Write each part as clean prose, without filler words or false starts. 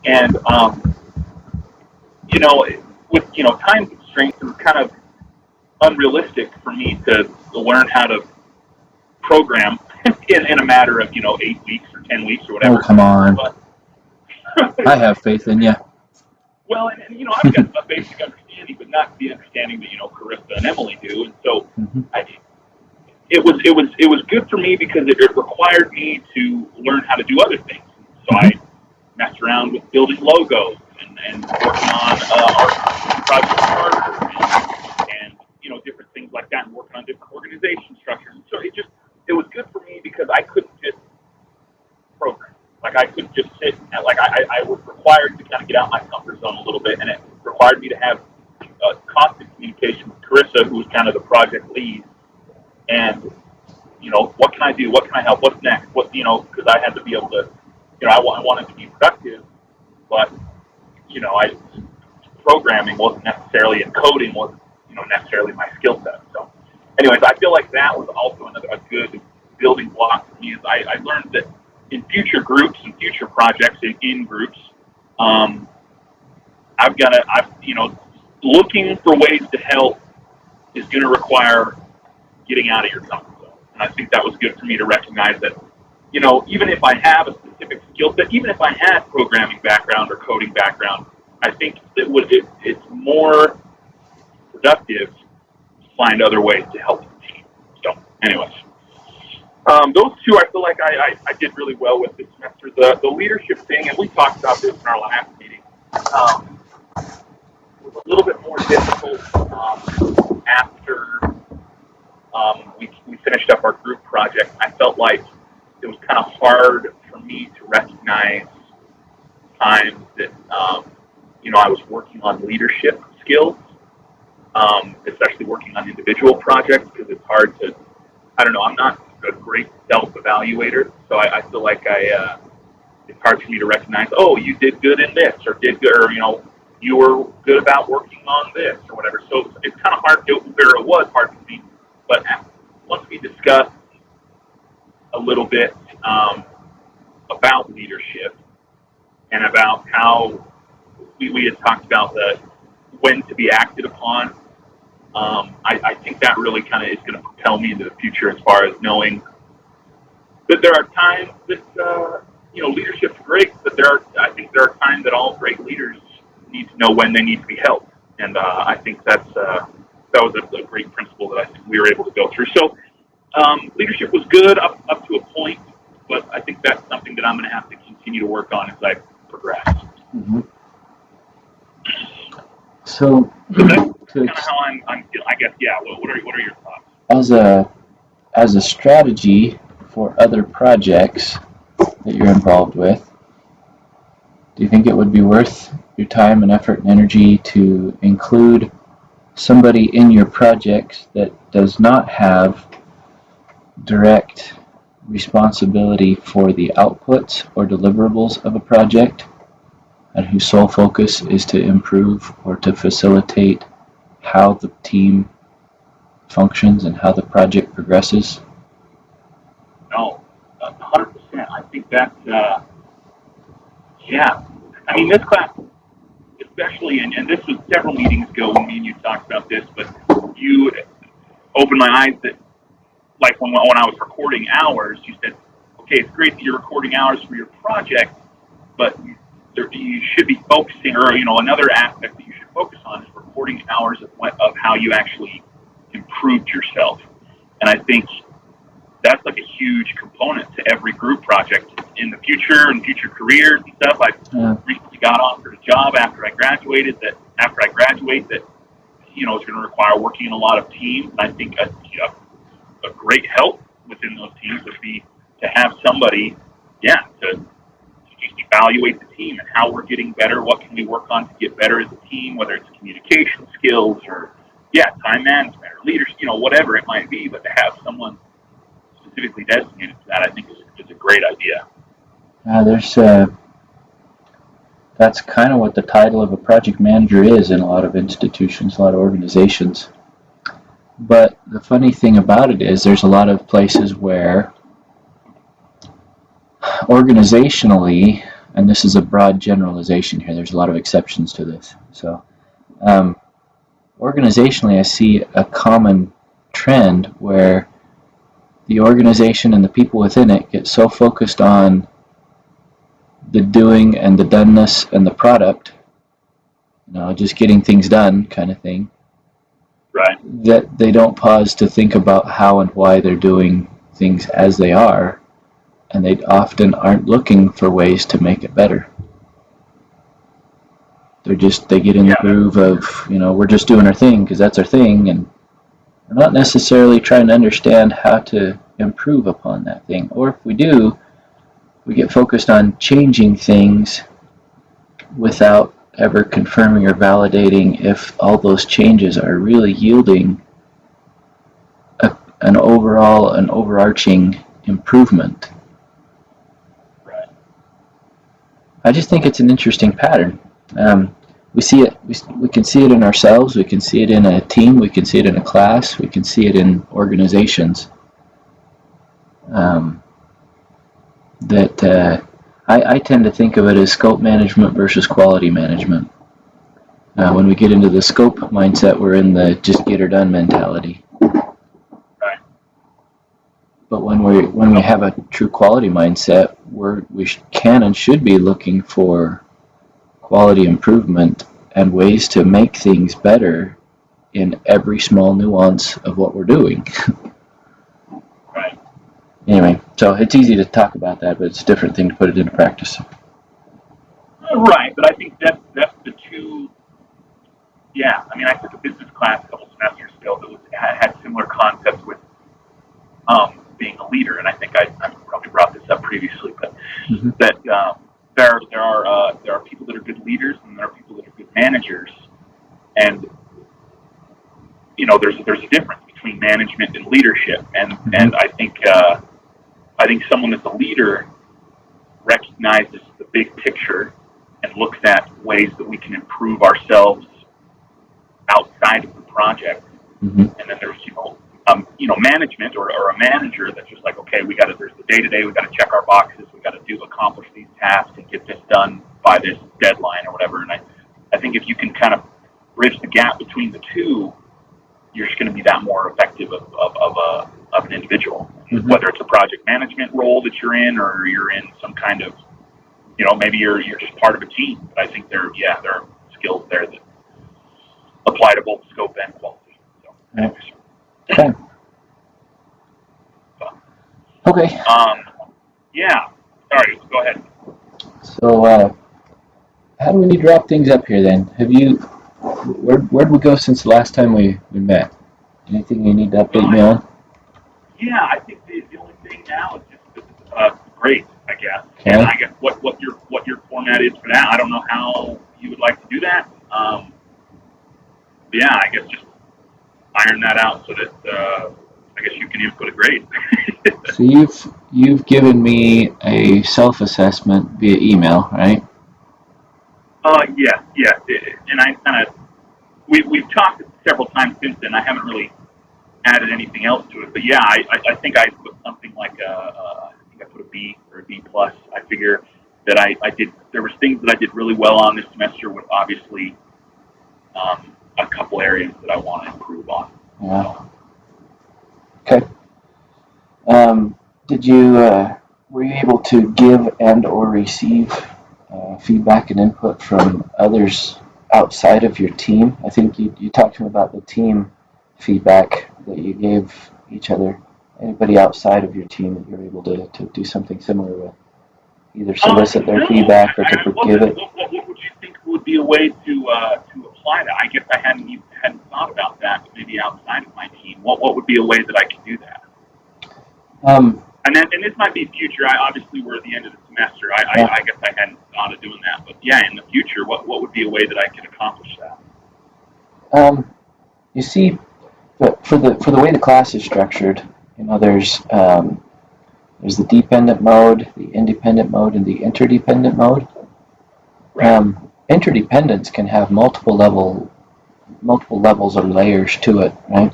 And with time constraints, it was kind of unrealistic for me to learn how to program in a matter of 8 weeks or 10 weeks or Oh, whatever. come on. But I have faith in you. well, and I've got a basic understanding, but not the understanding that Carissa and Emily do. And so I, it was good for me because it required me to learn how to do other things. So I messed around with building logos and working on our project charter and different things like that, and working on different organization structures. So it was good for me because I couldn't just program. Like I couldn't just sit and I was required to kind of get out my comfort zone a little bit, and it required me to have constant communication with Carissa, who was kind of the project lead, and what can I do? What can I help? What's next? Because I had to be able to, I wanted to be productive, but I programming wasn't necessarily, and coding wasn't necessarily my skill set. So, anyways, I feel like that was also a good building block for me. Is I learned that in future groups and future projects in groups, I've looking for ways to help is going to require getting out of your comfort zone. And I think that was good for me to recognize that, even if I have a specific skill set, even if I had programming background or coding background, I think it's more productive to find other ways to help the team. So, anyways, those two I feel like I did really well with this semester. The leadership thing, and we talked about this in our last meeting, was a little bit more difficult after we finished up our group project. I felt like it was kind of hard for me to recognize times that I was working on leadership skills, especially working on individual projects, because it's hard to, I don't know, I'm not a great self-evaluator, so I feel like it's hard for me to recognize, oh, you did good in this, or did good, or you were good about working on this, or whatever. So it's kind of hard, it was hard for me, but once we discussed a little bit about leadership and about how we had talked about when to be acted upon, I think that really kind of is going to propel me into the future as far as knowing that there are times that leadership's great, but I think there are times that all great leaders need to know when they need to be helped, and I think that was a great principle that I think we were able to go through. So leadership was good up to a point, but I think that's something that I'm going to have to continue to work on as I progress. Mm-hmm. So that's kind of how I'm I guess, yeah. What are your thoughts? As a strategy for other projects that you're involved with, do you think it would be worth your time and effort and energy to include somebody in your projects that does not have direct responsibility for the outputs or deliverables of a project, and whose sole focus is to improve or to facilitate how the team functions and how the project progresses? No, 100%. I think that's, yeah. I mean, this class, especially, and this was several meetings ago when me and you talked about this, but you opened my eyes that, like when I was recording hours, you said, okay, it's great that you're recording hours for your project, but you should be focusing, or another aspect that you should focus on is recording hours of how you actually improved yourself. And I think that's like a huge component to every group project in the future and future careers and stuff. I recently got offered a job after I graduate that is going to require working in a lot of teams. And I think a great help within those teams would be to have somebody, to just evaluate the team and how we're getting better. What can we work on to get better as a team, whether it's communication skills or, time management or leadership, whatever it might be. But to have someone specifically designated to that, I think is a great idea. That's kind of what the title of a project manager is in a lot of institutions, a lot of organizations. But the funny thing about it is there's a lot of places where organizationally and this is a broad generalization here, there's a lot of exceptions to this. So organizationally, I see a common trend where the organization and the people within it get so focused on the doing and the doneness and the product, just getting things done kind of thing, Right. that they don't pause to think about how and why they're doing things as they are, and they often aren't looking for ways to make it better. They get in the groove of, we're just doing our thing because that's our thing, and we're not necessarily trying to understand how to improve upon that thing. Or if we do, we get focused on changing things without ever confirming or validating if all those changes are really yielding an overarching improvement. Right. I just think it's an interesting pattern. We see it. We can see it in ourselves. We can see it in a team. We can see it in a class. We can see it in organizations. I tend to think of it as scope management versus quality management. When we get into the scope mindset, we're in the just get her done mentality. Right. But when we have a true quality mindset, we can and should be looking for quality improvement and ways to make things better in every small nuance of what we're doing. Right. Anyway, so it's easy to talk about that, but it's a different thing to put it into practice. Right, but I think that's the two. Yeah, I mean, I took a business class a couple semesters ago that had similar concepts with being a leader, and I think I probably brought this up previously, but that there are people that are good leaders and there are people that are good managers, and there's a difference between management and leadership, and I think someone that's a leader recognizes the big picture and looks at ways that we can improve ourselves outside of the project. And then there's management or a manager that's just like, okay, there's the day-to-day, we got to check our boxes, we got to accomplish these tasks and get this done by this deadline or whatever. And I think if you can kind of bridge the gap between the two, you're just going to be that more effective of an individual. Whether it's a project management role that you're in, or you're in some kind of, maybe you're just part of a team. But I think there are skills there that apply to both scope and quality. So, anyways. Okay. Okay. Yeah. Sorry. Go ahead. So, how do we need to wrap things up here then? Where'd we go since the last time we met? Anything you need to update me on? Yeah, I think the only thing now is just grades, I guess. Okay. And I guess what your format is for that. I don't know how you would like to do that. But yeah, I guess just iron that out so that I guess you can input a grade. So you've given me a self-assessment via email, right? Yeah. And I kind of we've talked several times since then. I haven't really added anything else to it, but yeah, I think I put something like I think I put a B or a B plus. I figure that I did. There was things that I did really well on this semester, with obviously a couple areas that I want to improve on. Yeah. Okay. Were you able to give and or receive feedback and input from others outside of your team? I think you talked to me about the team feedback that you gave each other. Anybody outside of your team that you're able to do something similar with? Either solicit their feedback or to give it? What would you think would be a way to apply that? I guess I hadn't thought about that, but maybe outside of my team. What would be a way that I could do that? And this might be future. Obviously, we're at the end of the semester. I guess I hadn't thought of doing that. But yeah, in the future, what would be a way that I could accomplish that? You see, for the way the class is structured, there's the dependent mode, the independent mode, and the interdependent mode. Right. Interdependence can have multiple levels or layers to it, right?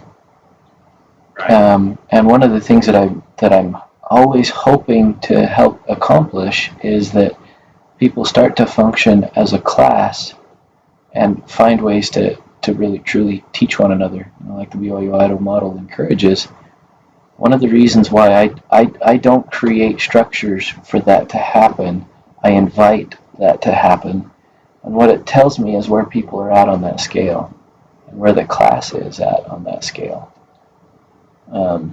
Right. And one of the things that I'm always hoping to help accomplish is that people start to function as a class and find ways to really truly teach one another, like the BYU Idaho model encourages. One of the reasons why I don't create structures for that to happen, I invite that to happen. And what it tells me is where people are at on that scale and where the class is at on that scale. I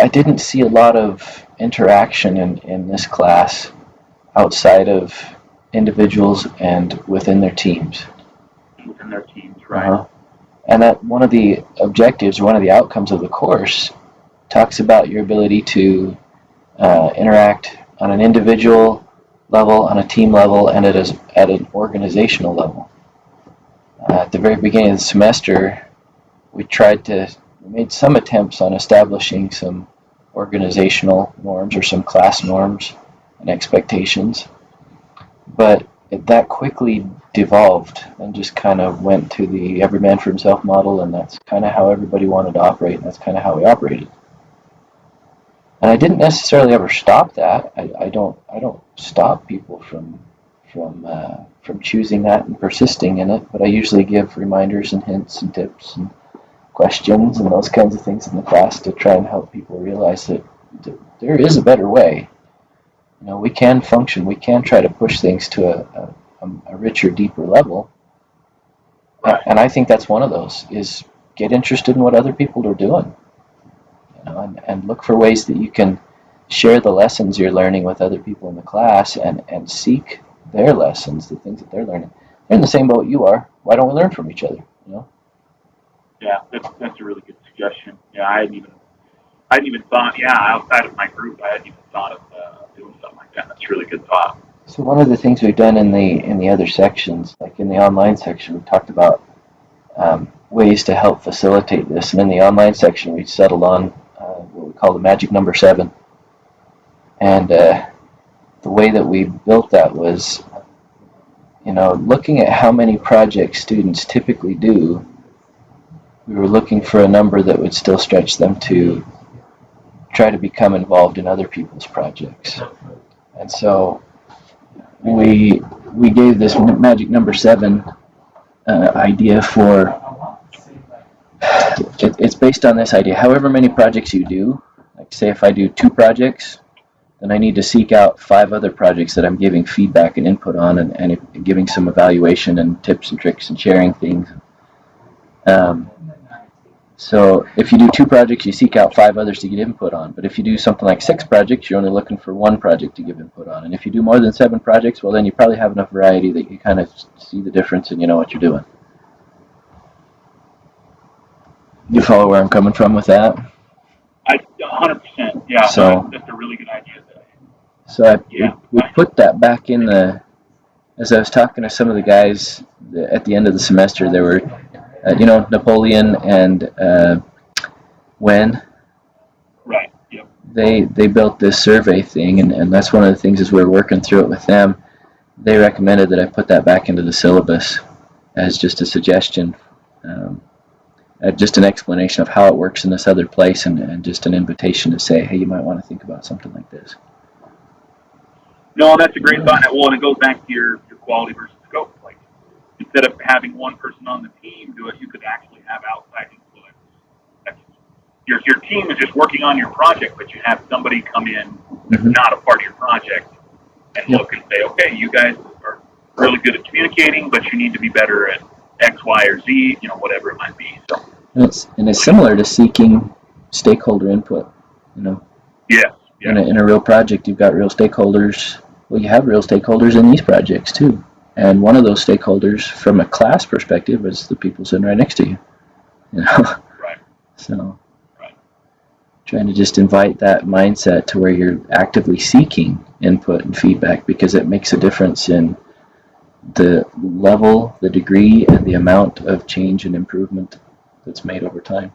didn't see a lot of interaction in this class outside of individuals and within their teams. Within their teams, right? Uh-huh. And that one of the objectives, one of the outcomes of the course, talks about your ability to interact on an individual level, on a team level, and at an organizational level. At the very beginning of the semester, we made some attempts on establishing some organizational norms or some class norms and expectations, but that quickly devolved and just kind of went to the every man for himself model, and that's kind of how everybody wanted to operate, and that's kind of how we operated. And I didn't necessarily ever stop that. I don't stop people from choosing that and persisting in it, but I usually give reminders and hints and tips and questions and those kinds of things in the class to try and help people realize that there is a better way. We can function. We can try to push things to a richer, deeper level. Right. And I think that's one of those, is get interested in what other people are doing. And look for ways that you can share the lessons you're learning with other people in the class and seek their lessons, the things that they're learning. They're in the same boat you are. Why don't we learn from each other? Yeah, that's a really good suggestion. Yeah, I hadn't even thought. Yeah, outside of my group, I hadn't even thought of doing something like that. That's a really good thought. So one of the things we've done in the other sections, like in the online section, we talked about ways to help facilitate this. And in the online section, we settled on what we call the magic number 7. And the way that we built that was, looking at how many projects students typically do, we were looking for a number that would still stretch them to try to become involved in other people's projects. And so we gave this magic number 7 idea for, it's based on this idea. However many projects you do, like say if I do 2 projects, then I need to seek out 5 other projects that I'm giving feedback and input on and giving some evaluation and tips and tricks and sharing things. So if you do 2 projects, you seek out 5 others to get input on. But if you do something like 6 projects, you're only looking for 1 project to give input on. And if you do more than 7 projects, well, then you probably have enough variety that you kind of see the difference and you know what you're doing. You follow where I'm coming from with that? 100%. Yeah, so, that's a really good idea. So we put that back in the, as I was talking to some of the guys at the end of the semester, there were, Napoleon and Wen. Right, yep. They built this survey thing, and that's one of the things as we're working through it with them. They recommended that I put that back into the syllabus as just a suggestion, just an explanation of how it works in this other place, and just an invitation to say, hey, you might want to think about something like this. No, that's a great thought. Well, and it goes back to your quality versus scope. Like, instead of having one person on the team do it, you could actually have outside influence. Your team is just working on your project, but you have somebody come in that's not a part of your project and look and say, okay, you guys are really good at communicating, but you need to be better at X, Y, or Z, whatever it might be. So. And it's similar to seeking stakeholder input, Yes. Yeah. In a real project, you've got real stakeholders. Well, you have real stakeholders in these projects too. And one of those stakeholders, from a class perspective, is the people sitting right next to you. Right. So, trying to just invite that mindset to where you're actively seeking input and feedback, because it makes a difference in the level, the degree, and the amount of change and improvement that's made over time.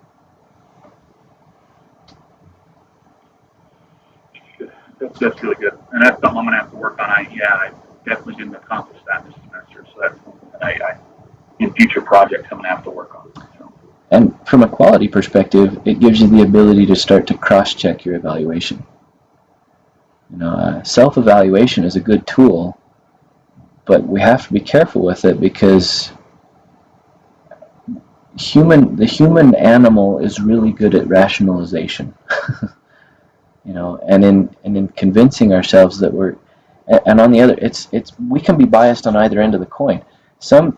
That's really good, and that's something I'm going to have to work on. I definitely didn't accomplish that this semester, so that's something in future projects I'm going to have to work on. So. And from a quality perspective, it gives you the ability to start to cross-check your evaluation. Self-evaluation is a good tool, but we have to be careful with it because the human animal is really good at rationalization. And in convincing ourselves that we're, and on the other, it's we can be biased on either end of the coin. Some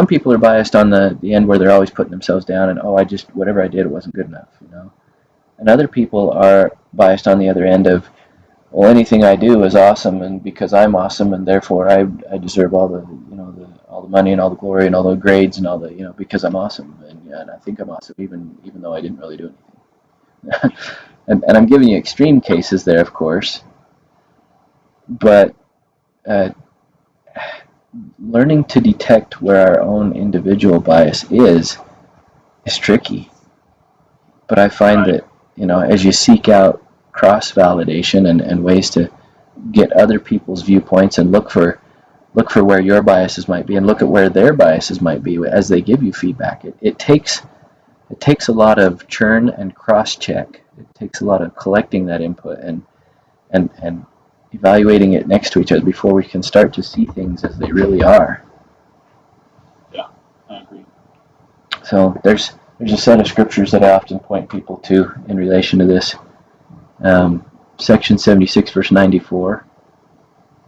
people are biased on the end where they're always putting themselves down and, oh, I just, whatever I did, it wasn't good enough. And other people are biased on the other end of, well, anything I do is awesome, and because I'm awesome, and therefore I deserve all all the money and all the glory and all the grades and all the, because I'm awesome, and I think I'm awesome even though I didn't really do anything. And I'm giving you extreme cases there, of course, but uh, learning to detect where our own individual bias is tricky. But I find that, as you seek out cross-validation and ways to get other people's viewpoints and look for where your biases might be and look at where their biases might be as they give you feedback. It takes a lot of churn and cross-check. It takes a lot of collecting that input and evaluating it next to each other before we can start to see things as they really are. Yeah, I agree. So there's a set of scriptures that I often point people to in relation to this. Section 76, verse 94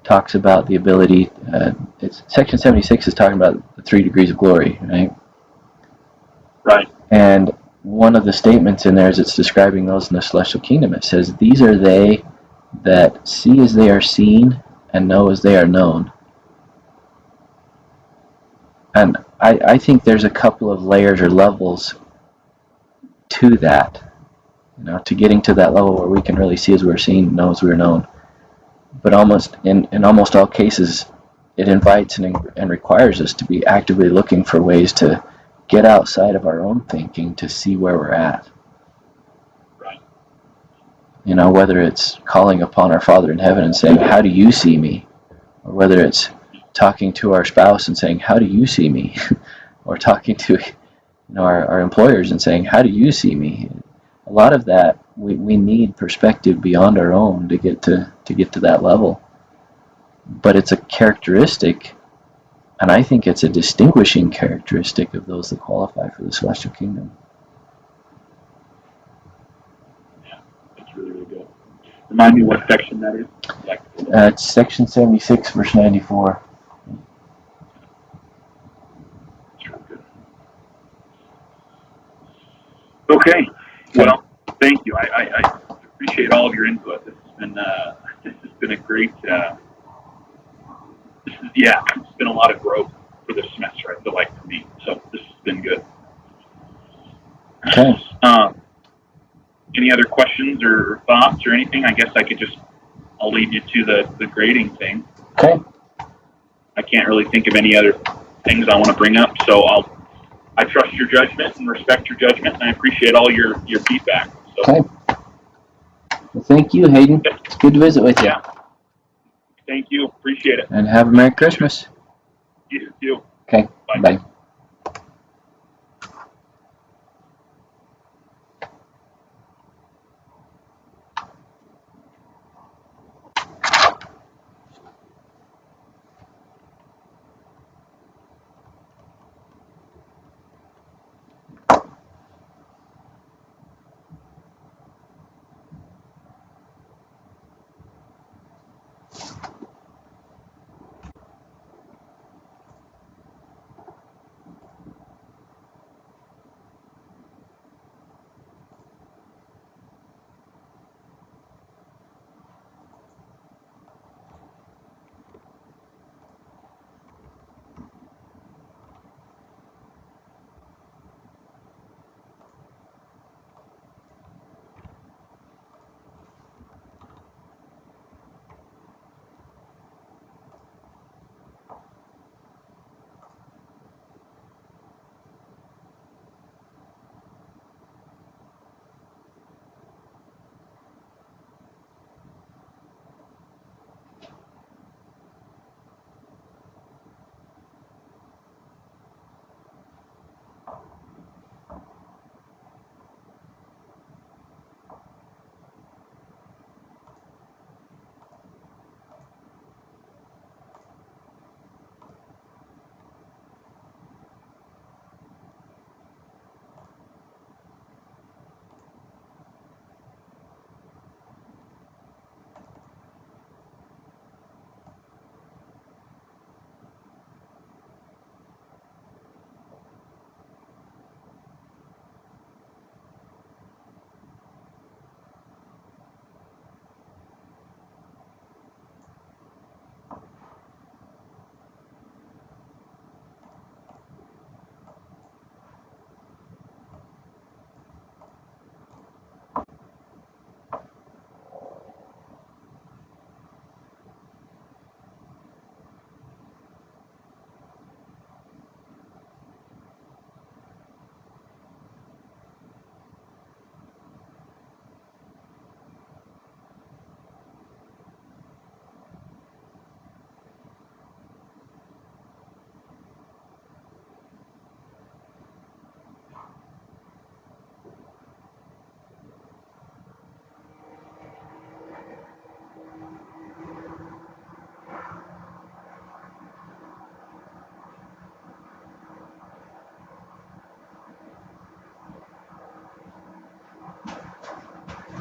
talks about the ability. Section 76 is talking about the 3 degrees of glory, right? Right. And one of the statements in there is it's describing those in the celestial kingdom. It says, "These are they that see as they are seen and know as they are known." And I think there's a couple of layers or levels to that, to getting to that level where we can really see as we're seen, know as we're known. But almost in almost all cases, it invites and requires us to be actively looking for ways to get outside of our own thinking to see where we're at. Right. Whether it's calling upon our Father in heaven and saying, "How do you see me?" Or whether it's talking to our spouse and saying, "How do you see me?" Or talking to our employers and saying, "How do you see me?" A lot of that, we need perspective beyond our own to get to that level. But it's a characteristic, and I think it's a distinguishing characteristic of those that qualify for the celestial kingdom. Yeah, that's really, really good. Remind me what section that is? It's section 76, verse 94. Okay. Well, thank you. I appreciate all of your input. This has been a great. It's been a lot of growth for this semester. I feel like for me, so this has been good. Okay. Any other questions or thoughts or anything? I guess I'll lead you to the grading thing. Okay. I can't really think of any other things I want to bring up, so I trust your judgment and respect your judgment, and I appreciate all your feedback. So. Okay. Well, thank you, Hayden. It's good to visit with you. Yeah. Thank you. Appreciate it. And have a Merry Christmas. You too. Okay. Bye.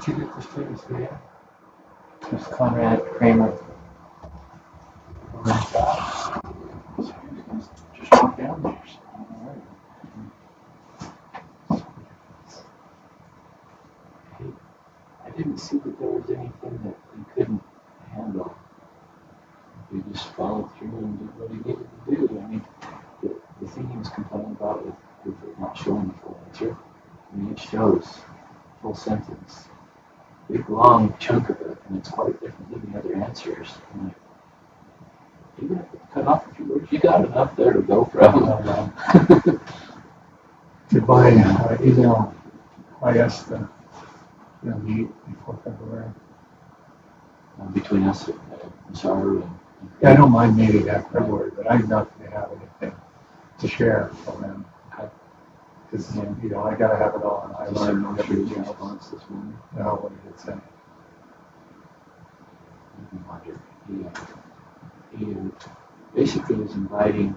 Did you get the students here? There's Conrad Kramer. Just walk down there. I didn't see that there was anything that you couldn't handle. You just followed through and did what he needed to do. I mean, the thing he was complaining about with it not showing the full answer, I mean, it shows full sentence, big long chunk of it, and it's quite different than the other answers. And like, even if it's cut off a few words, you got enough there to go from. Did my email, I asked to meet before February. Between us, Masaru and Yeah, I don't mind meeting after February, but I'm not going to have anything to share from them. Because, I got to have it all, and I learned everything else this morning. What did it say? He basically was inviting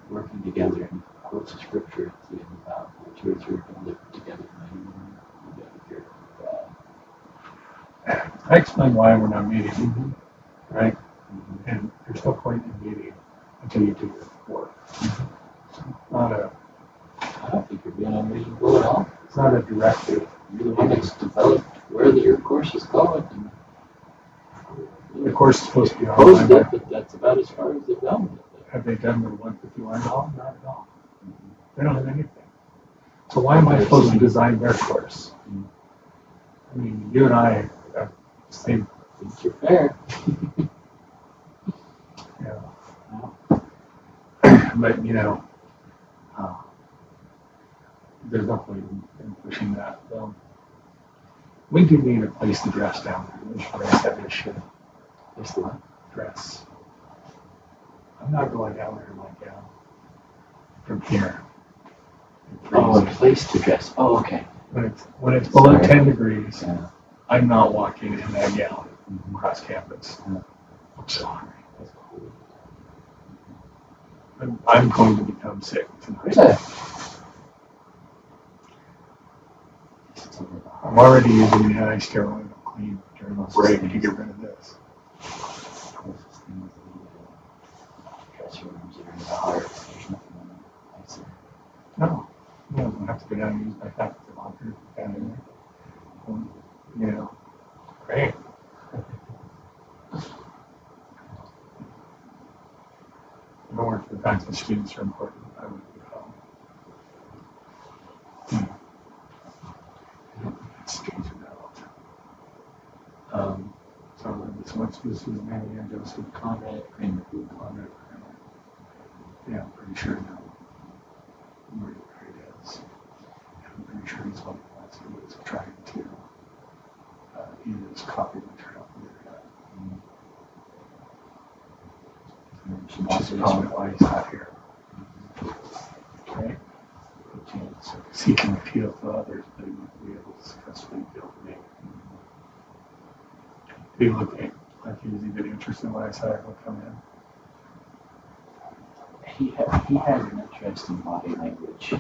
working together and quotes of scripture at the end about the two or three can live together. I explained why we're not meeting, right? And there's no point in meeting until you do your work. I don't think you're being unreasonable at all. It's not a directive. You're the one that's developed where your course is going. The course is supposed to be online, online. but that's about as far as they've gone with it. Have they done the 151 at all? Not at all. They don't have anything. So why am I supposed to design their course? I mean, you and I have the same. Things are fair. But there's no point in pushing that. We do need a place to dress down there. We should raise that issue. What's the what? Dress. I'm not going down there in my gown from here. Oh, a place to dress. Oh, okay. When it's below 10 degrees, yeah. I'm not walking in that gown across campus. Yeah. I'm sorry. I'm going to become sick tonight. I'm already using the anti-steroid clean during the break to get rid of this. No, I don't have to go down and use my faculty locker down there. Great. I don't work for the fact that students are important. I would students are developed. So this is Mary Ann Joseph Conrad Kramer. Yeah, I'm pretty sure now where it is. I'm pretty sure he's one of the ones who was trying to use copy material for which is probably why he's not here. Okay? So he can appeal to others, but he won't be able to successfully appeal to me. He looked like he was even interested in what I said I would come in. He had an interest in body language,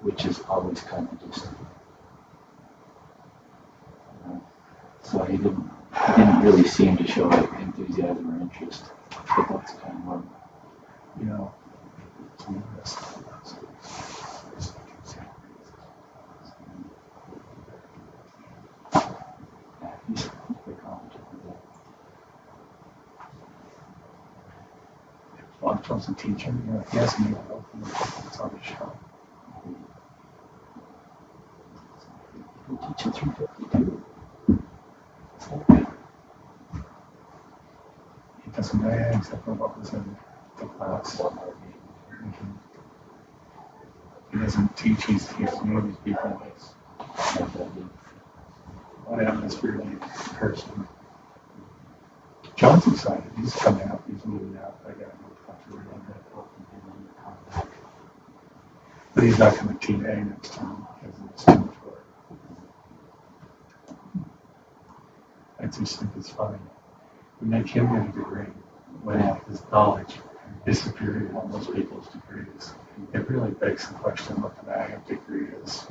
which is always kind of distant. So he didn't really seem to show enthusiasm or interest. But that's kind of what, some of this. Yeah, he's pretty competent with that. Bob Johnson teaching, he has me it's on the show. He's teaching 352. He doesn't know except for what was in the class. He doesn't teach, he's one of these people that's what atmosphere in person. John's excited, he's coming out, he's moving out. I gotta go talk to him. But he's not coming to TA next time because it's too much work. I just think it's funny. We make him get a degree when his knowledge is superior to most people's degrees. It really begs the question what the MAGA degree is.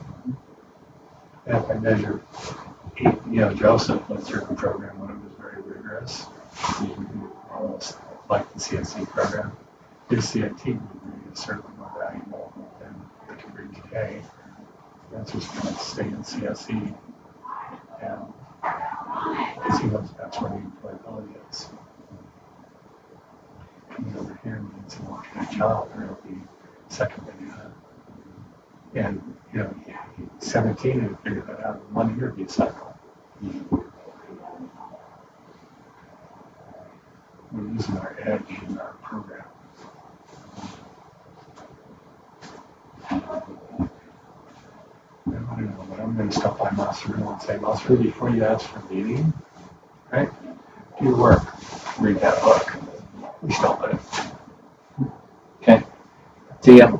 And if I measure, Joseph went through the program when it was very rigorous, almost like the CSC program. His CFT degree is certainly more valuable than the degree today. That's just going to stay in CSE. And because he knows that's where the employability is. Coming over here means he won't get a job, or he'll be second banana. And, 17 and figure that out in 1 interview cycle. We're losing our edge in our program. I don't know, but I'm going to stop by Masaru and say, Masaru, before you ask for a meeting, right, do your work, read that book. We still do. Okay. See ya.